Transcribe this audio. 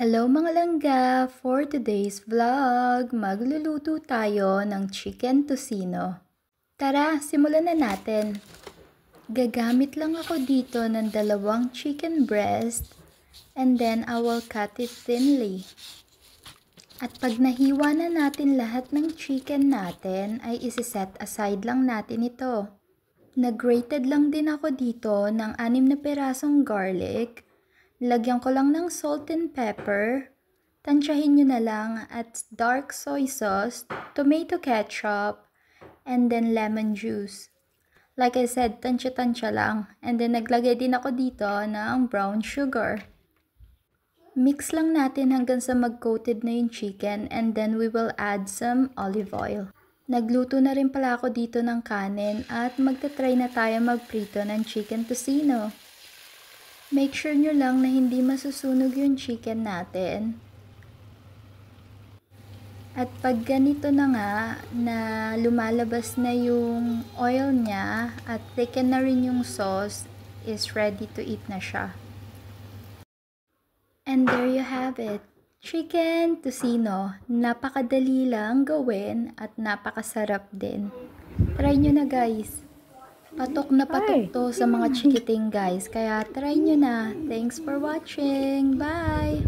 Hello mga langga! For today's vlog, magluluto tayo ng chicken tocino. Tara, simulan na natin. Gagamit lang ako dito ng 2 chicken breast and then I will cut it thinly. At pag nahiwa na natin lahat ng chicken natin, ay isi-set aside lang natin ito. Nag-grated lang din ako dito ng 6 na pirasong garlic. Lagyan ko lang ng salt and pepper. Tansyahin nyo na lang at dark soy sauce, tomato ketchup, and then lemon juice. Like I said, tansya-tansya lang. And then naglagay din ako dito ng brown sugar. Mix lang natin hanggang sa mag-coated na yung chicken and then we will add some olive oil. Nagluto na rin pala ako dito ng kanin at magta-try na tayo magprito ng chicken tocino. Make sure nyo lang na hindi masusunog yung chicken natin. At pag ganito na nga, na lumalabas na yung oil niya at thicken na rin yung sauce, is ready to eat na siya. And there you have it. Chicken tocino. Napakadali lang gawin at napakasarap din. Try nyo na guys. Patok na patok to sa mga chikiting guys. Kaya try nyo na. Thanks for watching. Bye!